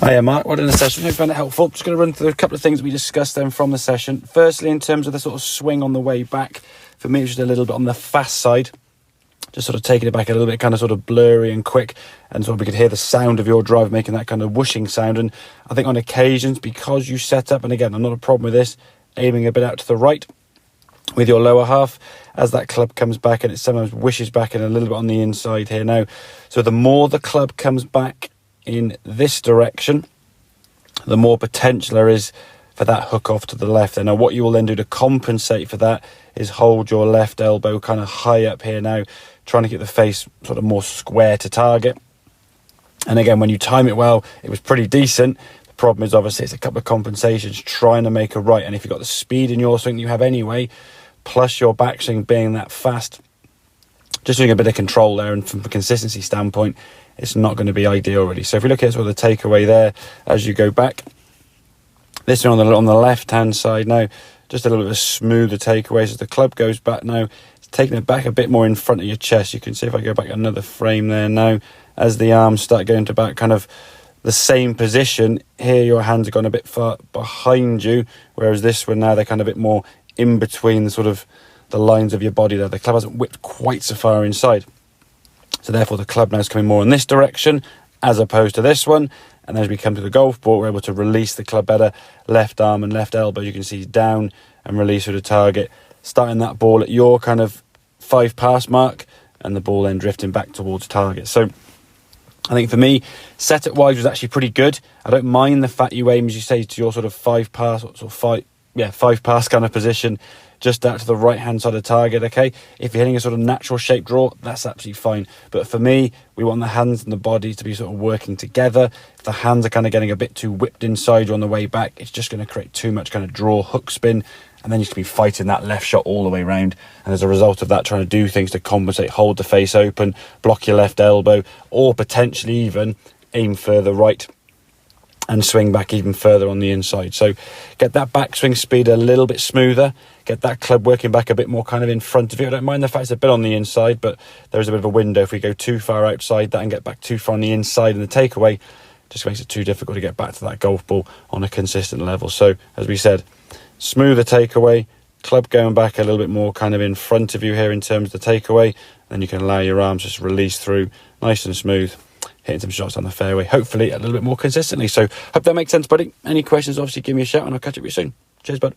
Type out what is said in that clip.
Hiya Mark, well done in the session. Hope you found it helpful. Just going to run through a couple of things we discussed then from the session. Firstly, in terms of the sort of swing on the way back, for me it was just a little bit on the fast side, just sort of taking it back a little bit, kind of sort of blurry and quick, and sort of we could hear the sound of your drive making that kind of whooshing sound. And I think on occasions, because you set up, and again, I'm not a problem with this, aiming a bit out to the right with your lower half, as that club comes back, and it sometimes whishes back in a little bit on the inside here now. So the more the club comes back in this direction, the more potential there is for that hook off to the left. And now what you will then do to compensate for that is hold your left elbow kind of high up here now, trying to get the face sort of more square to target. And again, when you time it well, it was pretty decent. The problem is obviously it's a couple of compensations trying to make a right. And if you've got the speed in your swing that you have anyway, plus your backswing being that fast, just doing a bit of control there, and from a consistency standpoint, it's not going to be ideal really. So if we look at sort of the takeaway there as you go back, this one on the left hand side now, just a little bit of a smoother takeaway as the club goes back now. It's taking it back a bit more in front of your chest. You can see if I go back another frame there now, as the arms start going to back kind of the same position here, your hands have gone a bit far behind you, whereas this one now they're kind of a bit more in between the sort of the lines of your body there. The club hasn't whipped quite so far inside. So therefore the club now is coming more in this direction as opposed to this one. And then as we come to the golf ball, we're able to release the club better. Left arm and left elbow, you can see down and release through the target. Starting that ball at your kind of 5 pass mark, and the ball then drifting back towards target. So I think for me, setup wise was actually pretty good. I don't mind the fact you aim, as you say, to your sort of 5 pass, sort of 5 pass kind of position, just out to the right hand side of the target. Okay, if you're hitting a sort of natural shape draw, that's absolutely fine. But for me, we want the hands and the body to be sort of working together. If the hands are kind of getting a bit too whipped inside you on the way back, it's just going to create too much kind of draw hook spin, and then you can be fighting that left shot all the way around. And as a result of that, trying to do things to compensate, hold the face open, block your left elbow, or potentially even aim further right and swing back even further on the inside. So get that backswing speed a little bit smoother, get that club working back a bit more kind of in front of you. I don't mind the fact it's a bit on the inside, but there's a bit of a window. If we go too far outside that and get back too far on the inside in the takeaway, just makes it too difficult to get back to that golf ball on a consistent level. So as we said, smoother takeaway, club going back a little bit more kind of in front of you here in terms of the takeaway, then you can allow your arms just release through nice and smooth, hitting some shots on the fairway, hopefully a little bit more consistently. So hope that makes sense, buddy. Any questions, obviously give me a shout and I'll catch up with you soon. Cheers, bud.